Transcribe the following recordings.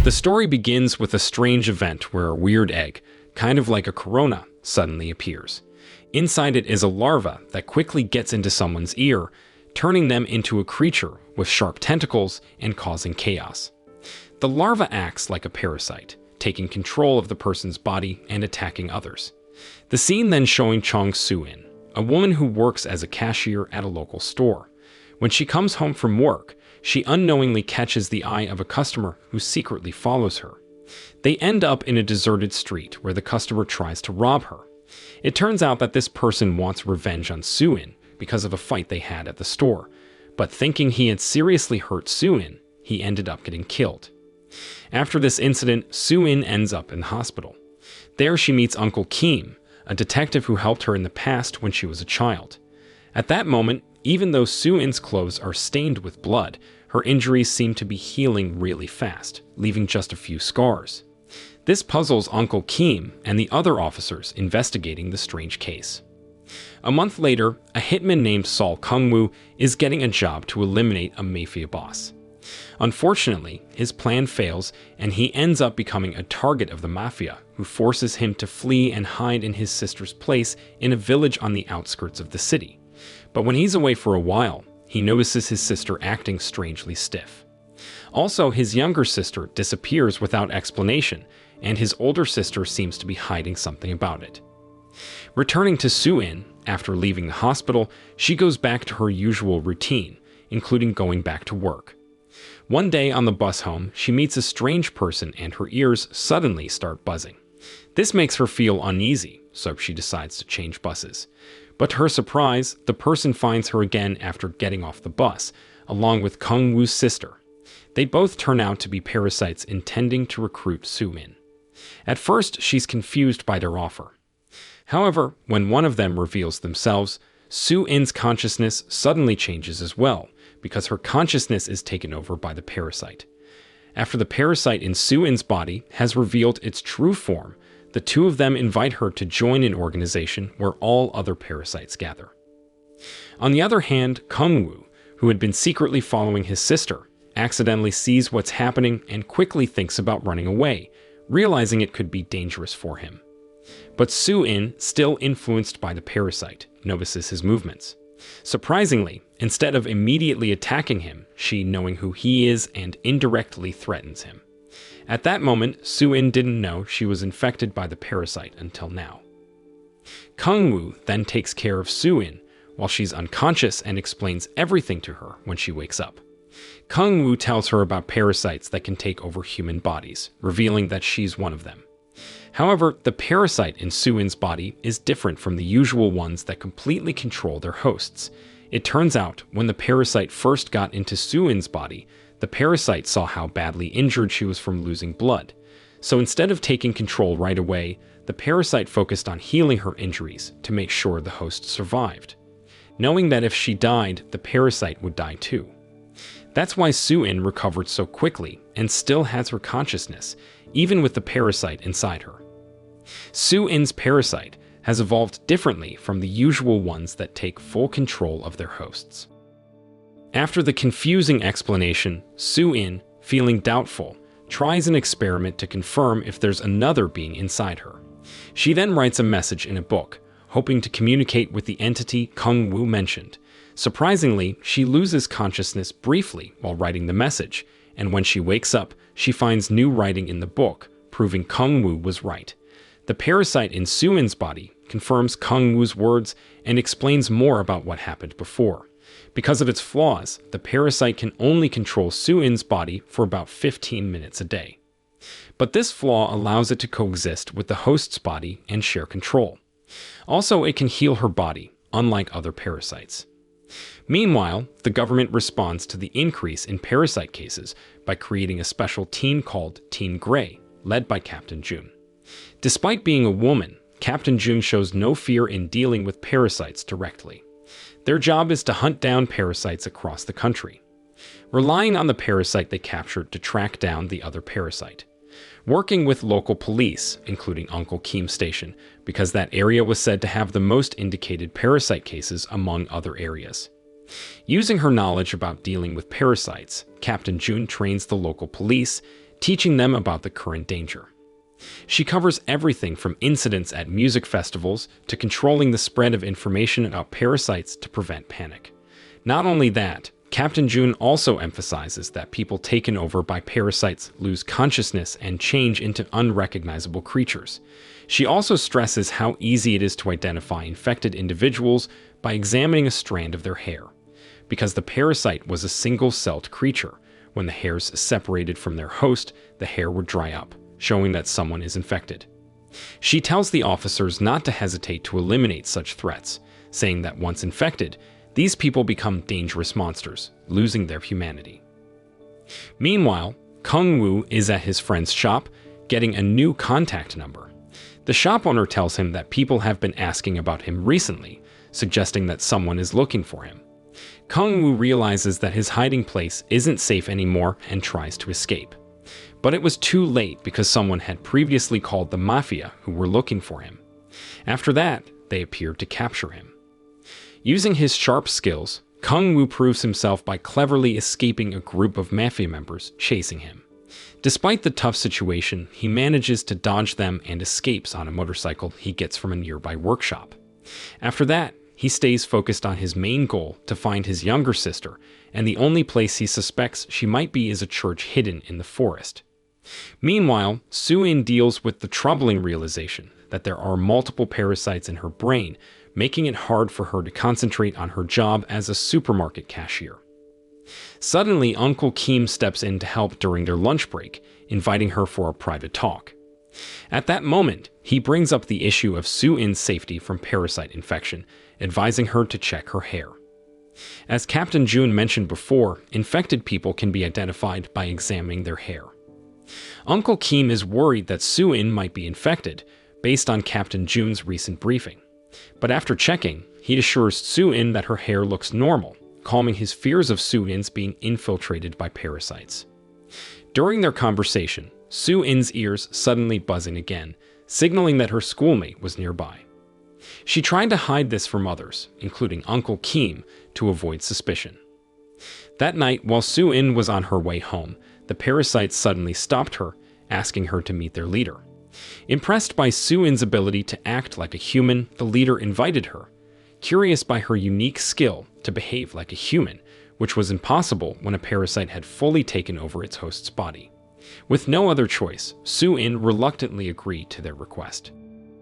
The story begins with a strange event where a weird egg, kind of like a corona, suddenly appears. Inside it is a larva that quickly gets into someone's ear, turning them into a creature with sharp tentacles and causing chaos. The larva acts like a parasite, taking control of the person's body and attacking others. The scene then showing Chong Soo-in, a woman who works as a cashier at a local store. When she comes home from work, she unknowingly catches the eye of a customer who secretly follows her. They end up in a deserted street where the customer tries to rob her. It turns out that this person wants revenge on Soo-in because of a fight they had at the store, but thinking he had seriously hurt Soo-in, he ended up getting killed. After this incident, Soo-in ends up in the hospital. There she meets Uncle Kim, a detective who helped her in the past when she was a child. At that moment, even though Soo-in's clothes are stained with blood, her injuries seem to be healing really fast, leaving just a few scars. This puzzles Uncle Kim and the other officers investigating the strange case. A month later, a hitman named Sol Kung-woo is getting a job to eliminate a mafia boss. Unfortunately, his plan fails and he ends up becoming a target of the mafia, who forces him to flee and hide in his sister's place in a village on the outskirts of the city. But when he's away for a while, he notices his sister acting strangely stiff. Also, his younger sister disappears without explanation, and his older sister seems to be hiding something about it. Returning to Soo-in, after leaving the hospital, she goes back to her usual routine, including going back to work. One day on the bus home, she meets a strange person and her ears suddenly start buzzing. This makes her feel uneasy, so she decides to change buses. But to her surprise, the person finds her again after getting off the bus, along with Kung-woo's sister. They both turn out to be parasites intending to recruit Soo-in. At first, she's confused by their offer. However, when one of them reveals themselves, Soo-in's consciousness suddenly changes as well, because her consciousness is taken over by the parasite. After the parasite in Soo-in's body has revealed its true form, the two of them invite her to join an organization where all other parasites gather. On the other hand, Kung-woo, who had been secretly following his sister, accidentally sees what's happening and quickly thinks about running away, realizing it could be dangerous for him. But Soo-in, still influenced by the parasite, notices his movements. Surprisingly, instead of immediately attacking him, she, knowing who he is and indirectly threatens him. At that moment, Soo-in didn't know she was infected by the parasite until now. Kung-woo then takes care of Soo-in while she's unconscious and explains everything to her when she wakes up. Kung-woo tells her about parasites that can take over human bodies, revealing that she's one of them. However, the parasite in Soo-in's body is different from the usual ones that completely control their hosts. It turns out, when the parasite first got into Soo-in's body, the parasite saw how badly injured she was from losing blood. So instead of taking control right away, the parasite focused on healing her injuries to make sure the host survived, knowing that if she died, the parasite would die too. That's why Soo-in recovered so quickly and still has her consciousness, even with the parasite inside her. Soo-in's parasite has evolved differently from the usual ones that take full control of their hosts. After the confusing explanation, Soo-in, feeling doubtful, tries an experiment to confirm if there's another being inside her. She then writes a message in a book, hoping to communicate with the entity Kung-woo mentioned. Surprisingly, she loses consciousness briefly while writing the message, and when she wakes up, she finds new writing in the book, proving Kung-woo was right. The parasite in Soo-in's body confirms Kung-woo's words and explains more about what happened before. Because of its flaws, the parasite can only control Soo-in's body for about 15 minutes a day. But this flaw allows it to coexist with the host's body and share control. Also, it can heal her body, unlike other parasites. Meanwhile, the government responds to the increase in parasite cases by creating a special team called Team Grey, led by Captain Jun. Despite being a woman, Captain Jun shows no fear in dealing with parasites directly. Their job is to hunt down parasites across the country, relying on the parasite they captured to track down the other parasite. Working with local police, including Uncle Kim Station, because that area was said to have the most indicated parasite cases among other areas. Using her knowledge about dealing with parasites, Captain Jun trains the local police, teaching them about the current danger. She covers everything from incidents at music festivals to controlling the spread of information about parasites to prevent panic. Not only that, Captain June also emphasizes that people taken over by parasites lose consciousness and change into unrecognizable creatures. She also stresses how easy it is to identify infected individuals by examining a strand of their hair. Because the parasite was a single-celled creature, when the hairs separated from their host, the hair would dry up, showing that someone is infected. She tells the officers not to hesitate to eliminate such threats, saying that once infected, these people become dangerous monsters, losing their humanity. Meanwhile, Kung Wu is at his friend's shop, getting a new contact number. The shop owner tells him that people have been asking about him recently, suggesting that someone is looking for him. Kung Wu realizes that his hiding place isn't safe anymore and tries to escape. But it was too late because someone had previously called the mafia who were looking for him. After that, they appeared to capture him. Using his sharp skills, Kung Wu proves himself by cleverly escaping a group of mafia members chasing him. Despite the tough situation, he manages to dodge them and escapes on a motorcycle he gets from a nearby workshop. After that, he stays focused on his main goal to find his younger sister, and the only place he suspects she might be is a church hidden in the forest. Meanwhile, Su-in deals with the troubling realization that there are multiple parasites in her brain, making it hard for her to concentrate on her job as a supermarket cashier. Suddenly, Uncle Kim steps in to help during their lunch break, inviting her for a private talk. At that moment, he brings up the issue of Su-in's safety from parasite infection, advising her to check her hair. As Captain June mentioned before, infected people can be identified by examining their hair. Uncle Kim is worried that Su-in might be infected, based on Captain June's recent briefing. But after checking, he assures Su-in that her hair looks normal, calming his fears of Su-in's being infiltrated by parasites. During their conversation, Su-in's ears suddenly buzzing again, signaling that her schoolmate was nearby. She tried to hide this from others, including Uncle Kim, to avoid suspicion. That night, while Su-in was on her way home, the parasites suddenly stopped her, asking her to meet their leader. Impressed by Su-in's ability to act like a human, the leader invited her, curious by her unique skill to behave like a human, which was impossible when a parasite had fully taken over its host's body. With no other choice, Su-in reluctantly agreed to their request.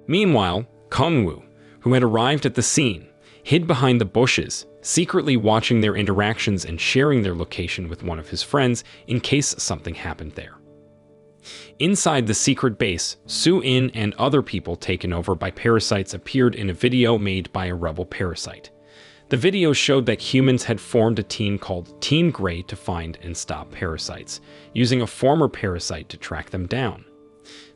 Meanwhile, Kung Wu, who had arrived at the scene, hid behind the bushes, secretly watching their interactions and sharing their location with one of his friends in case something happened there. Inside the secret base, Su-in and other people taken over by parasites appeared in a video made by a rebel parasite. The video showed that humans had formed a team called Team Grey to find and stop parasites, using a former parasite to track them down.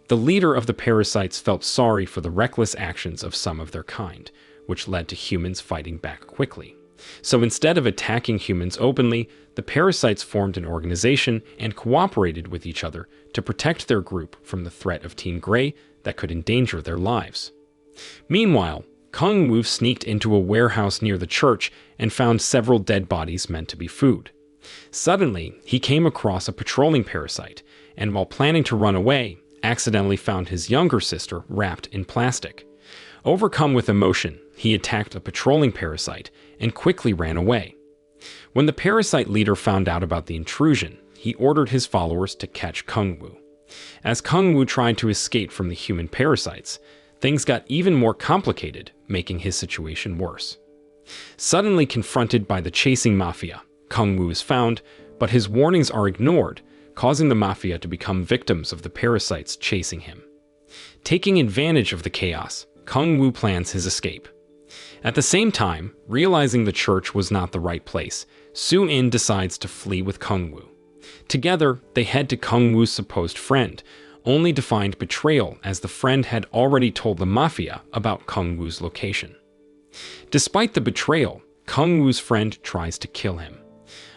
The leader of the parasites felt sorry for the reckless actions of some of their kind, which led to humans fighting back quickly. So instead of attacking humans openly, the parasites formed an organization and cooperated with each other to protect their group from the threat of Team Grey that could endanger their lives. Meanwhile, Kung Wu sneaked into a warehouse near the church and found several dead bodies meant to be food. Suddenly, he came across a patrolling parasite, and while planning to run away, accidentally found his younger sister wrapped in plastic. Overcome with emotion, he attacked a patrolling parasite and quickly ran away. When the parasite leader found out about the intrusion, he ordered his followers to catch Kung Wu. As Kung Wu tried to escape from the human parasites, things got even more complicated, making his situation worse. Suddenly confronted by the chasing mafia, Kung Wu is found, but his warnings are ignored, causing the mafia to become victims of the parasites chasing him. Taking advantage of the chaos, Kung Wu plans his escape. At the same time, realizing the church was not the right place, Su-in decides to flee with Kung Wu. Together, they head to Kung Wu's supposed friend, only to find betrayal as the friend had already told the mafia about Kung Wu's location. Despite the betrayal, Kung Wu's friend tries to kill him.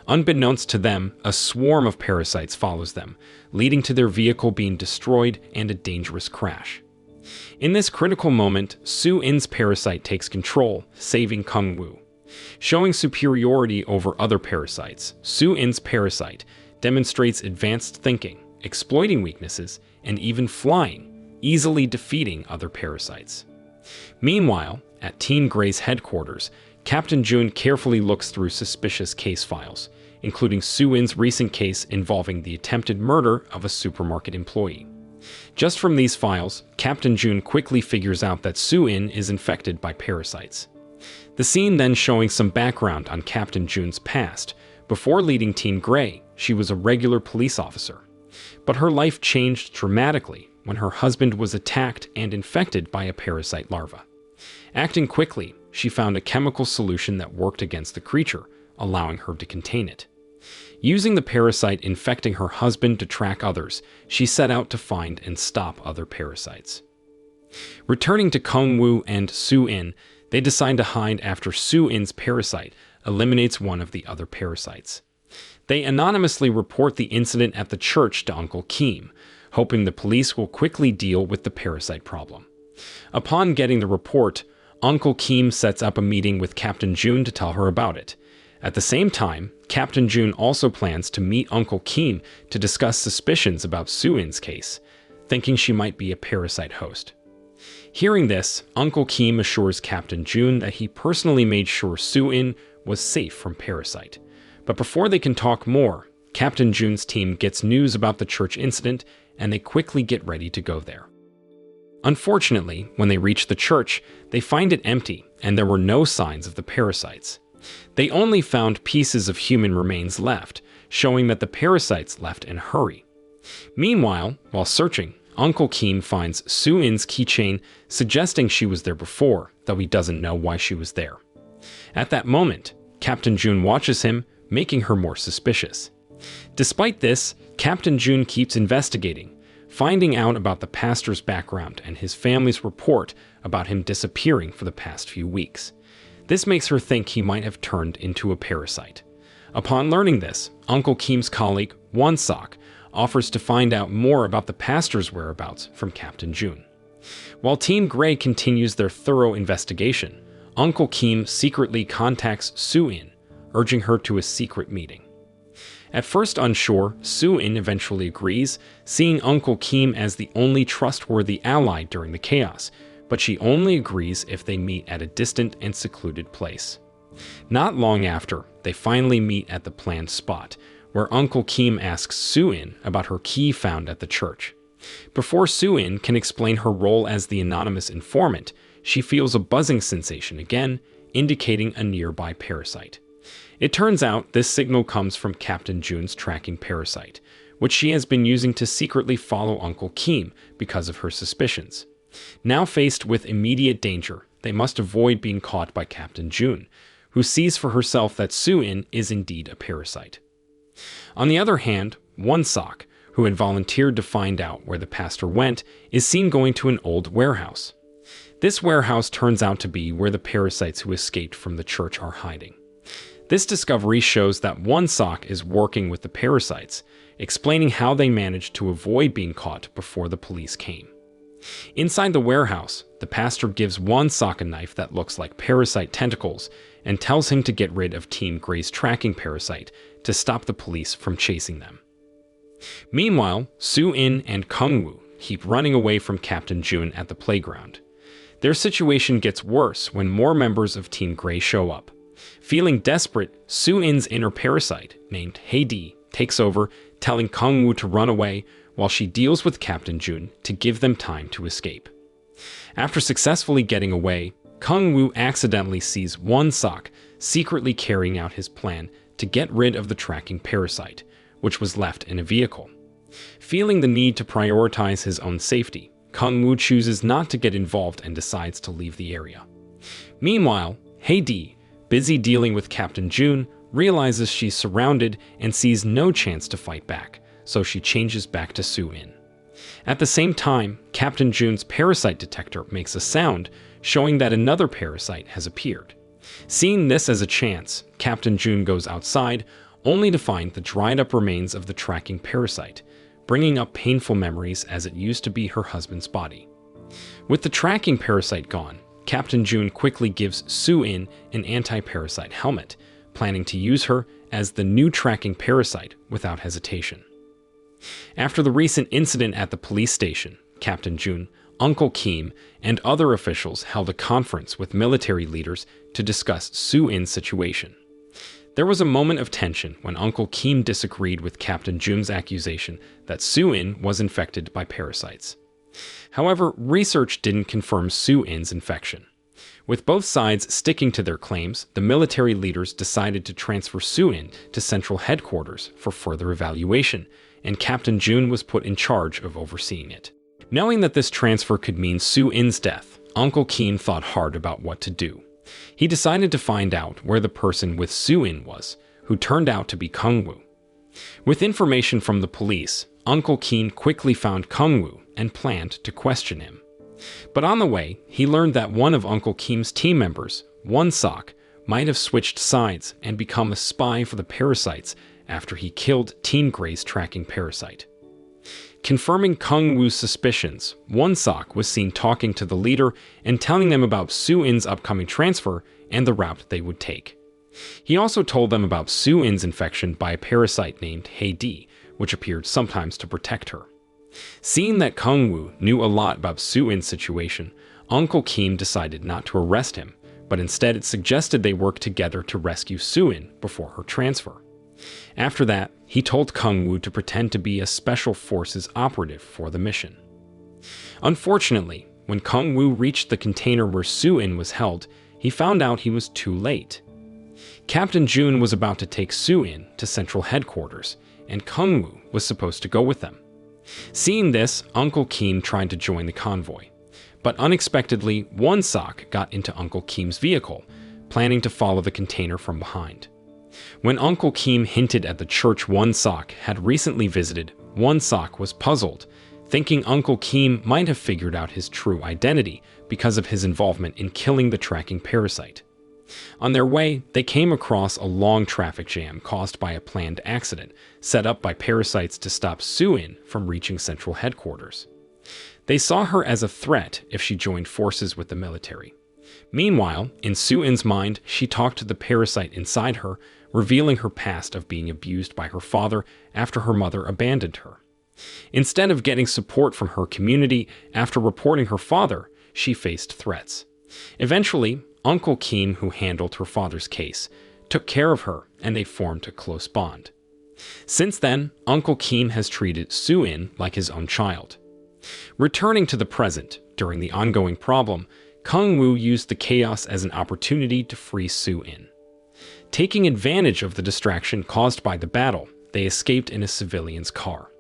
Unbeknownst to them, a swarm of parasites follows them, leading to their vehicle being destroyed and a dangerous crash. In this critical moment, Su-in's parasite takes control, saving Kung Wu. Showing superiority over other parasites, Su-in's parasite demonstrates advanced thinking, exploiting weaknesses, and even flying, easily defeating other parasites. Meanwhile, at Team Grey's headquarters, Captain June carefully looks through suspicious case files, including Soo-in's recent case involving the attempted murder of a supermarket employee. Just from these files, Captain June quickly figures out that Soo-in is infected by parasites. The scene then showing some background on Captain June's past. Before leading Team Grey, she was a regular police officer. But her life changed dramatically when her husband was attacked and infected by a parasite larva. Acting quickly, she found a chemical solution that worked against the creature, allowing her to contain it. Using the parasite infecting her husband to track others, she set out to find and stop other parasites. Returning to Kung-woo and Soo-in, they decide to hide after Soo-in's parasite eliminates one of the other parasites. They anonymously report the incident at the church to Uncle Kim, hoping the police will quickly deal with the parasite problem. Upon getting the report, Uncle Kim sets up a meeting with Captain June to tell her about it. At the same time, Captain June also plans to meet Uncle Kim to discuss suspicions about Soo-in's case, thinking she might be a parasite host. Hearing this, Uncle Kim assures Captain June that he personally made sure Soo-in was safe from parasite. But before they can talk more, Captain June's team gets news about the church incident and they quickly get ready to go there. Unfortunately, when they reach the church, they find it empty and there were no signs of the parasites. They only found pieces of human remains left, showing that the parasites left in a hurry. Meanwhile, while searching, Uncle Kim finds Soo-in's keychain, suggesting she was there before, though he doesn't know why she was there. At that moment, Captain June watches him, making her more suspicious. Despite this, Captain June keeps investigating, finding out about the pastor's background and his family's report about him disappearing for the past few weeks. This makes her think he might have turned into a parasite. Upon learning this, Uncle Kim's colleague, Won-sok, offers to find out more about the pastor's whereabouts from Captain June. While Team Grey continues their thorough investigation, Uncle Kim secretly contacts Soo-in, urging her to a secret meeting. At first unsure, Soo-in eventually agrees, seeing Uncle Kim as the only trustworthy ally during the chaos, but she only agrees if they meet at a distant and secluded place. Not long after, they finally meet at the planned spot, where Uncle Kim asks Soo-in about her key found at the church. Before Soo-in can explain her role as the anonymous informant, she feels a buzzing sensation again, indicating a nearby parasite. It turns out this signal comes from Captain June's tracking parasite, which she has been using to secretly follow Uncle Kim because of her suspicions. Now faced with immediate danger, they must avoid being caught by Captain June, who sees for herself that Soo-in is indeed a parasite. On the other hand, Won-sok, who had volunteered to find out where the pastor went, is seen going to an old warehouse. This warehouse turns out to be where the parasites who escaped from the church are hiding. This discovery shows that Won-sok is working with the parasites, explaining how they managed to avoid being caught before the police came. Inside the warehouse, the pastor gives Won-sok a knife that looks like parasite tentacles and tells him to get rid of Team Grey's tracking parasite to stop the police from chasing them. Meanwhile, Soo-in and Kung-woo keep running away from Captain June at the playground. Their situation gets worse when more members of Team Grey show up. Feeling desperate, Soo-in's inner parasite, named Hae-dee, takes over, telling Kung-woo to run away while she deals with Captain June to give them time to escape. After successfully getting away, Kung-woo accidentally sees Won-sok secretly carrying out his plan to get rid of the tracking parasite, which was left in a vehicle. Feeling the need to prioritize his own safety, Kung-woo chooses not to get involved and decides to leave the area. Meanwhile, Hae-dee, busy dealing with Captain June, realizes she's surrounded and sees no chance to fight back, so she changes back to Soo-in. At the same time, Captain June's parasite detector makes a sound, showing that another parasite has appeared. Seeing this as a chance, Captain June goes outside, only to find the dried-up remains of the tracking parasite, bringing up painful memories as it used to be her husband's body. With the tracking parasite gone, Captain June quickly gives Soo-in an anti-parasite helmet, planning to use her as the new tracking parasite without hesitation. After the recent incident at the police station, Captain Jun, Uncle Kim, and other officials held a conference with military leaders to discuss Soo-in's situation. There was a moment of tension when Uncle Kim disagreed with Captain Jun's accusation that Soo-in was infected by parasites. However, research didn't confirm Soo-in's infection. With both sides sticking to their claims, the military leaders decided to transfer Soo-in to central headquarters for further evaluation, and Captain Jun was put in charge of overseeing it. Knowing that this transfer could mean Soo-in's death, Uncle Kim thought hard about what to do. He decided to find out where the person with Soo-in was, who turned out to be Kung-woo. With information from the police, Uncle Kim quickly found Kung-woo and planned to question him. But on the way, he learned that one of Uncle Kim's team members, Won-sok, might have switched sides and become a spy for the parasites after he killed Teen Gray's tracking parasite. Confirming Kung-woo's suspicions, Won-sok was seen talking to the leader and telling them about Soo-in's upcoming transfer and the route they would take. He also told them about Soo-in's infection by a parasite named Hae-dee, which appeared sometimes to protect her. Seeing that Kung-woo knew a lot about Soo-in's situation, Uncle Kim decided not to arrest him, but instead suggested they work together to rescue Soo-in before her transfer. After that, he told Kung-woo to pretend to be a special forces operative for the mission. Unfortunately, when Kung-woo reached the container where Soo-in was held, he found out he was too late. Captain Jun was about to take Soo-in to central headquarters, and Kung-woo was supposed to go with them. Seeing this, Uncle Kim tried to join the convoy. But unexpectedly, Won-sok got into Uncle Kim's vehicle, planning to follow the container from behind. When Uncle Kim hinted at the church Won-sok had recently visited, Won-sok was puzzled, thinking Uncle Kim might have figured out his true identity because of his involvement in killing the tracking parasite. On their way, they came across a long traffic jam caused by a planned accident set up by parasites to stop Soo-in from reaching central headquarters. They saw her as a threat if she joined forces with the military. Meanwhile, in Soo-in's mind, she talked to the parasite inside her, revealing her past of being abused by her father after her mother abandoned her. Instead of getting support from her community after reporting her father, she faced threats. Eventually, Uncle Kim, who handled her father's case, took care of her and they formed a close bond. Since then, Uncle Kim has treated Soo-in like his own child. Returning to the present, during the ongoing problem, Kung-woo used the chaos as an opportunity to free Soo-in. Taking advantage of the distraction caused by the battle, they escaped in a civilian's car.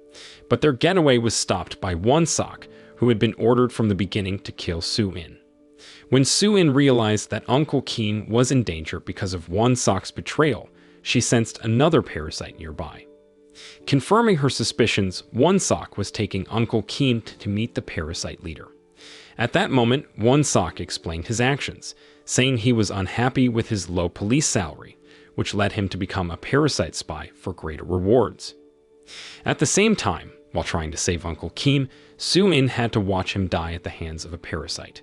But their getaway was stopped by Won-sok, who had been ordered from the beginning to kill Soo-in. When Soo-in realized that Uncle Kim was in danger because of Won-sok's betrayal, she sensed another parasite nearby. Confirming her suspicions, Won-sok was taking Uncle Kim to meet the parasite leader. At that moment, Won-sok explained his actions, saying he was unhappy with his low police salary, which led him to become a parasite spy for greater rewards. At the same time, while trying to save Uncle Kim, Soo-in had to watch him die at the hands of a parasite.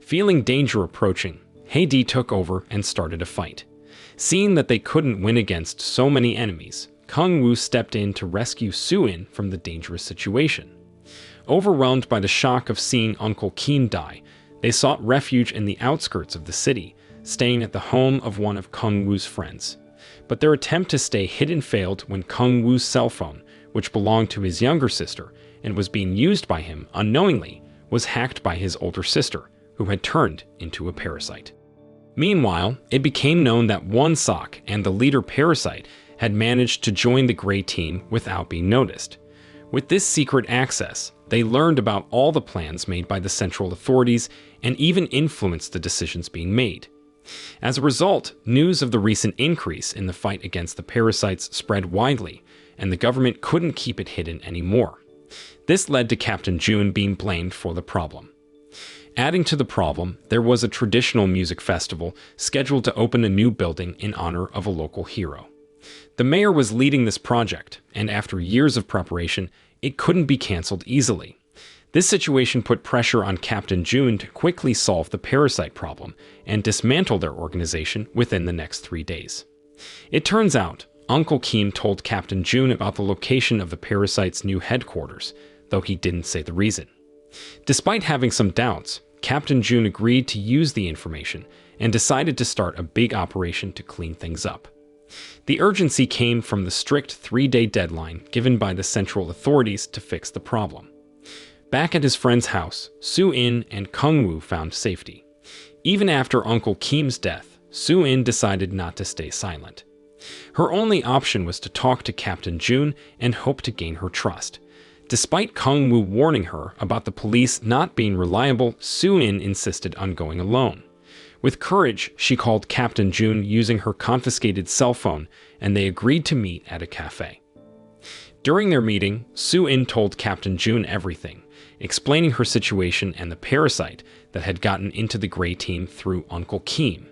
Feeling danger approaching, Hae-dee took over and started a fight. Seeing that they couldn't win against so many enemies, Kung-woo stepped in to rescue Soo-in from the dangerous situation. Overwhelmed by the shock of seeing Uncle Kim die, they sought refuge in the outskirts of the city, staying at the home of one of Kung-woo's friends. But their attempt to stay hidden failed when Kung-woo's cell phone, which belonged to his younger sister and was being used by him unknowingly, was hacked by his older sister, who had turned into a parasite. Meanwhile, it became known that Won-sok and the leader parasite had managed to join the Gray team without being noticed. With this secret access, they learned about all the plans made by the central authorities and even influenced the decisions being made. As a result, news of the recent increase in the fight against the parasites spread widely, and the government couldn't keep it hidden anymore. This led to Captain Jun being blamed for the problem. Adding to the problem, there was a traditional music festival scheduled to open a new building in honor of a local hero. The mayor was leading this project, and after years of preparation, it couldn't be cancelled easily. This situation put pressure on Captain Jun to quickly solve the parasite problem and dismantle their organization within the next 3 days. It turns out, Uncle Kim told Captain Jun about the location of the parasite's new headquarters, though he didn't say the reason. Despite having some doubts, Captain Jun agreed to use the information and decided to start a big operation to clean things up. The urgency came from the strict 3-day deadline given by the central authorities to fix the problem. Back at his friend's house, Soo-in and Kung-woo found safety. Even after Uncle Kim's death, Soo-in decided not to stay silent. Her only option was to talk to Captain Jun and hope to gain her trust. Despite Kung-woo warning her about the police not being reliable, Soo-in insisted on going alone. With courage, she called Captain Jun using her confiscated cell phone, and they agreed to meet at a cafe. During their meeting, Soo-in told Captain Jun everything, explaining her situation and the parasite that had gotten into the Gray Team through Uncle Kim.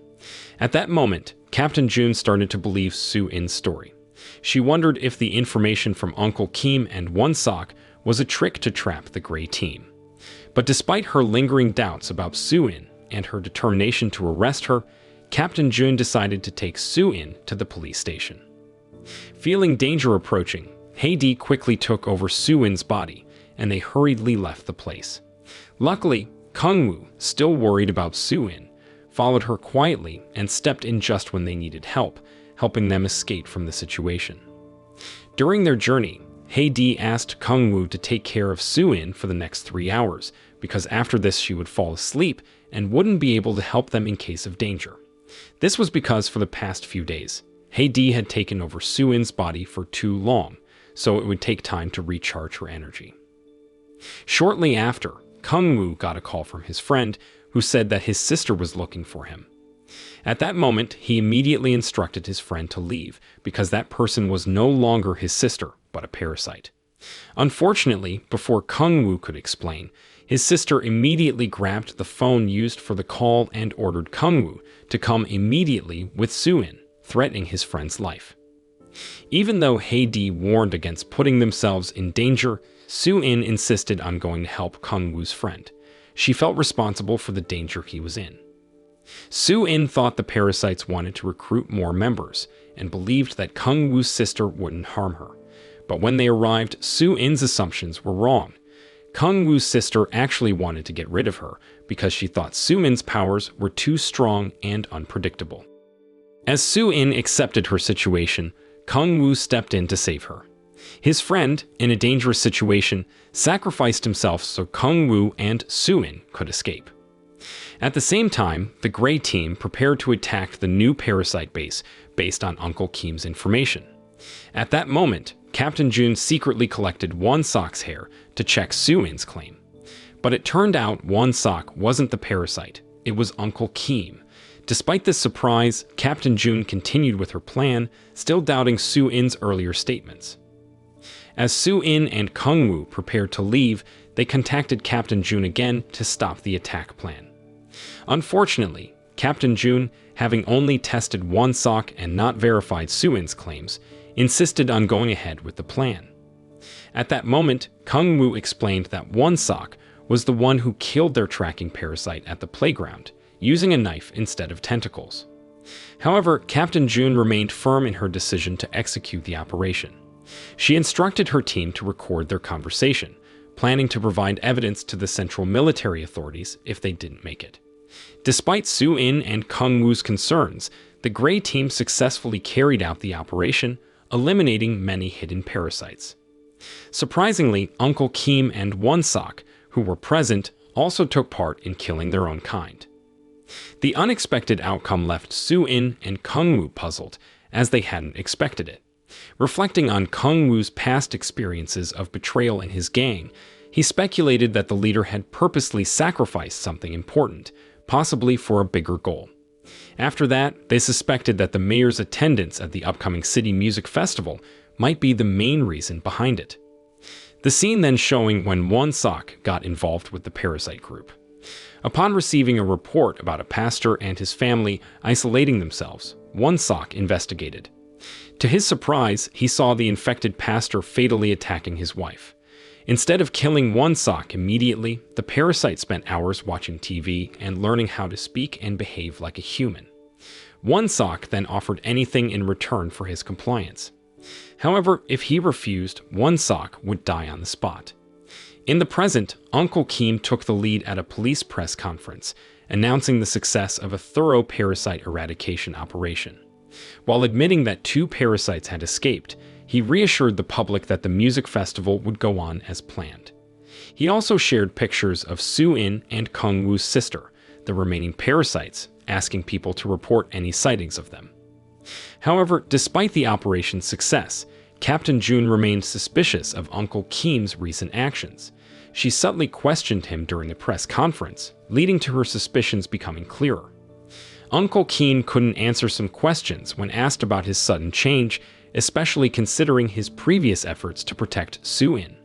At that moment, Captain Jun started to believe Soo-in's story. She wondered if the information from Uncle Kim and Won-sok was a trick to trap the Gray Team. But despite her lingering doubts about Soo-in and her determination to arrest her, Captain Jun decided to take Soo-in to the police station. Feeling danger approaching, Hae-dee quickly took over Soo-in's body, and they hurriedly left the place. Luckily, Kung-woo, still worried about Soo-in, followed her quietly and stepped in just when they needed help, helping them escape from the situation. During their journey, Hae-dee asked Kung-woo to take care of Soo-in for the next 3 hours, because after this she would fall asleep and wouldn't be able to help them in case of danger. This was because for the past few days, Hae-dee had taken over Soo-in's body for too long, so it would take time to recharge her energy. Shortly after, Kung-woo got a call from his friend, who said that his sister was looking for him. At that moment, he immediately instructed his friend to leave, because that person was no longer his sister, but a parasite. Unfortunately, before Kung-woo could explain, his sister immediately grabbed the phone used for the call and ordered Kung-woo to come immediately with Soo-in, threatening his friend's life. Even though Hae-dee warned against putting themselves in danger, Soo-in insisted on going to help Kung-woo's friend. She felt responsible for the danger he was in. Soo-in thought the parasites wanted to recruit more members and believed that Kung-woo's sister wouldn't harm her. But when they arrived, Soo-in's assumptions were wrong. Kung-woo's sister actually wanted to get rid of her because she thought Soo-in's powers were too strong and unpredictable. As Soo-in accepted her situation, Kung-woo stepped in to save her. His friend, in a dangerous situation, sacrificed himself so Kung-woo and Soo-in could escape. At the same time, the Gray Team prepared to attack the new parasite base based on Uncle Kim's information. At that moment, Captain Jun secretly collected Won-sok's hair to check Soo-in's claim. But it turned out Won-sok wasn't the parasite, it was Uncle Kim. Despite this surprise, Captain Jun continued with her plan, still doubting Soo-in's earlier statements. As Soo-in and Kung-woo prepared to leave, they contacted Captain Jun again to stop the attack plan. Unfortunately, Captain Jun, having only tested Won-sok and not verified Soo-in's claims, insisted on going ahead with the plan. At that moment, Kung-woo explained that Won-sok was the one who killed their tracking parasite at the playground, using a knife instead of tentacles. However, Captain Jun remained firm in her decision to execute the operation. She instructed her team to record their conversation, planning to provide evidence to the central military authorities if they didn't make it. Despite Soo-in and Kung-woo's concerns, the Gray Team successfully carried out the operation, eliminating many hidden parasites. Surprisingly, Uncle Kim and Won-sok, who were present, also took part in killing their own kind. The unexpected outcome left Soo-in and Kung-woo puzzled, as they hadn't expected it. Reflecting on Kung-woo's past experiences of betrayal in his gang, he speculated that the leader had purposely sacrificed something important, possibly for a bigger goal. After that, they suspected that the mayor's attendance at the upcoming city music festival might be the main reason behind it. The scene then showing when Won-sok got involved with the parasite group. Upon receiving a report about a pastor and his family isolating themselves, Won-sok investigated. To his surprise, he saw the infected pastor fatally attacking his wife. Instead of killing Won-sok immediately, the parasite spent hours watching TV and learning how to speak and behave like a human. Sock then offered anything in return for his compliance. However, if he refused, Sock would die on the spot. In the present, Uncle Keem took the lead at a police press conference, announcing the success of a thorough parasite eradication operation. While admitting that 2 parasites had escaped, he reassured the public that the music festival would go on as planned. He also shared pictures of Su-in and Kung Woo's sister, the remaining parasites, asking people to report any sightings of them. However, despite the operation's success, Captain June remained suspicious of Uncle Keem's recent actions. She subtly questioned him during the press conference, leading to her suspicions becoming clearer. Uncle Keem couldn't answer some questions when asked about his sudden change, especially considering his previous efforts to protect Su-in.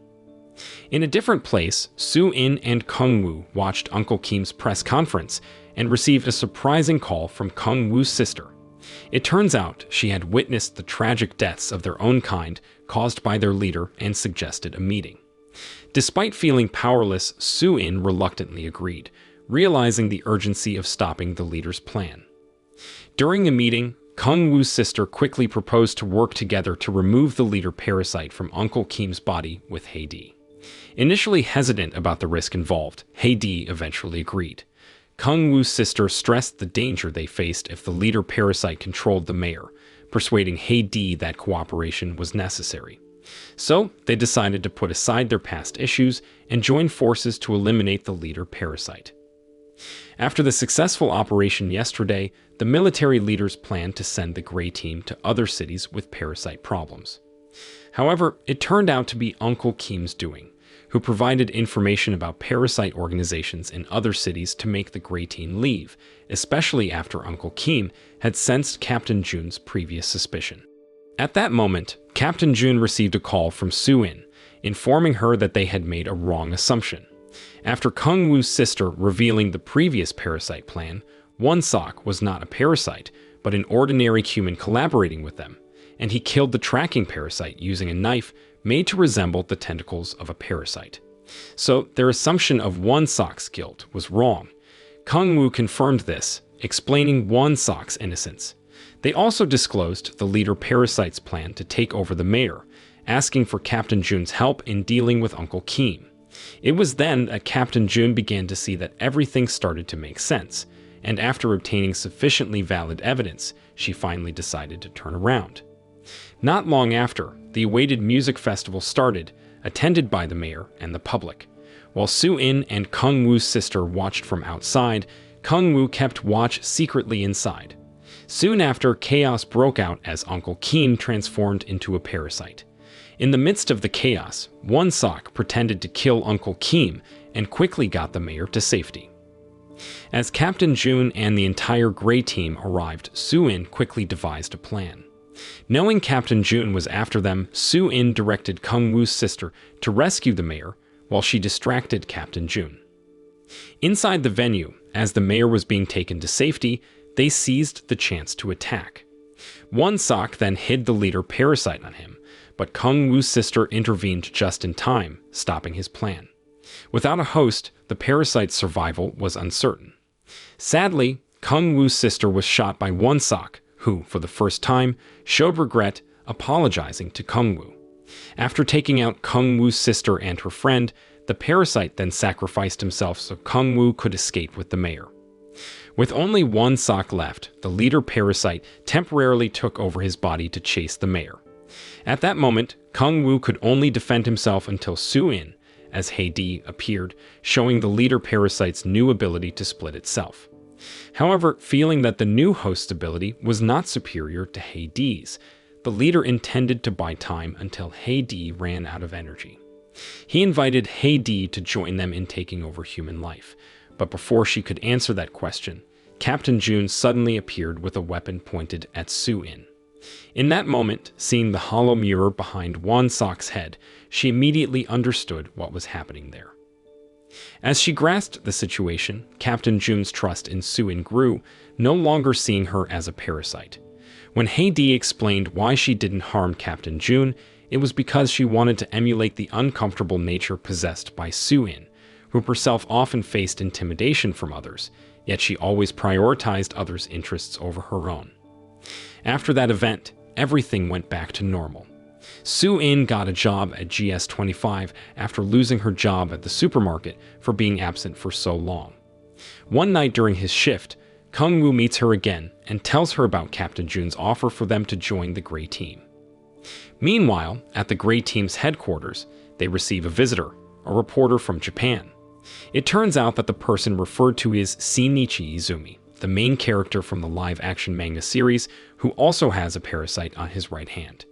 In a different place, Su-in and Kung Woo watched Uncle Keem's press conference and received a surprising call from Kung Woo's sister. It turns out she had witnessed the tragic deaths of their own kind caused by their leader and suggested a meeting. Despite feeling powerless, Su-in reluctantly agreed, realizing the urgency of stopping the leader's plan. During a meeting, Kung Woo's sister quickly proposed to work together to remove the leader parasite from Uncle Keem's body with Hae-dee. Initially hesitant about the risk involved, Hae-dee eventually agreed. Kung Woo's sister stressed the danger they faced if the leader parasite controlled the mayor, persuading Hae-dee that cooperation was necessary. So, they decided to put aside their past issues and join forces to eliminate the leader parasite. After the successful operation yesterday, the military leaders planned to send the Grey Team to other cities with parasite problems. However, it turned out to be Uncle Keem's doing, who provided information about parasite organizations in other cities to make the Grey Team leave, especially after Uncle Keem had sensed Captain June's previous suspicion. At that moment, Captain June received a call from Su-in, informing her that they had made a wrong assumption. After Kung Woo's sister revealing the previous parasite plan, Sock was not a parasite, but an ordinary human collaborating with them, and he killed the tracking parasite using a knife made to resemble the tentacles of a parasite. So their assumption of Sock's guilt was wrong. Kung Woo confirmed this, explaining Sock's innocence. They also disclosed the leader parasite's plan to take over the mayor, asking for Captain June's help in dealing with Uncle Keem. It was then that Captain June began to see that everything started to make sense, and after obtaining sufficiently valid evidence, she finally decided to turn around. Not long after, the awaited music festival started, attended by the mayor and the public. While Su-in and Kung Woo's sister watched from outside, Kung Woo kept watch secretly inside. Soon after, chaos broke out as Uncle Keem transformed into a parasite. In the midst of the chaos, Sock pretended to kill Uncle Keem and quickly got the mayor to safety. As Captain June and the entire Grey Team arrived, Su-in quickly devised a plan. Knowing Captain June was after them, Su-in directed Kung Woo's sister to rescue the mayor while she distracted Captain June. Inside the venue, as the mayor was being taken to safety, they seized the chance to attack. Sock then hid the leader parasite on him, but Kung Woo's sister intervened just in time, stopping his plan. Without a host, the parasite's survival was uncertain. Sadly, Kung Woo's sister was shot by Sock, who, for the first time, showed regret, apologizing to Kung Woo. After taking out Kung Woo's sister and her friend, the parasite then sacrificed himself so Kung Woo could escape with the mayor. With only Sock left, the leader parasite temporarily took over his body to chase the mayor. At that moment, Kung Woo could only defend himself until Su-in, as Hae-dee appeared, showing the leader parasite's new ability to split itself. However, feeling that the new host's ability was not superior to Hae-dee's, the leader intended to buy time until Hae-dee ran out of energy. He invited Hae-dee to join them in taking over human life, but before she could answer that question, Captain June suddenly appeared with a weapon pointed at Su-in. In that moment, seeing the hollow mirror behind Sock's head, she immediately understood what was happening there. As she grasped the situation, Captain June's trust in Su-in grew, no longer seeing her as a parasite. When Hae-dee explained why she didn't harm Captain June, it was because she wanted to emulate the uncomfortable nature possessed by Su-in, who herself often faced intimidation from others, yet she always prioritized others' interests over her own. After that event, everything went back to normal. Soo-in got a job at GS25 after losing her job at the supermarket for being absent for so long. One night during his shift, Kung-woo meets her again and tells her about Captain Jun's offer for them to join the Grey Team. Meanwhile, at the Grey Team's headquarters, they receive a visitor, a reporter from Japan. It turns out that the person referred to is Shinichi Izumi, the main character from the live-action manga series, who also has a parasite on his right hand.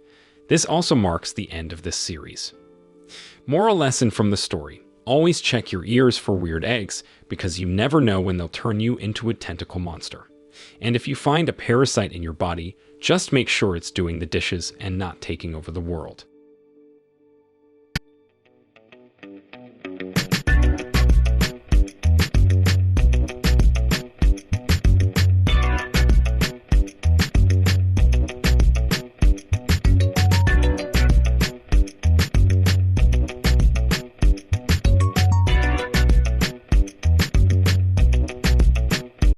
This also marks the end of this series. Moral lesson from the story: always check your ears for weird eggs, because you never know when they'll turn you into a tentacle monster. And if you find a parasite in your body, just make sure it's doing the dishes and not taking over the world.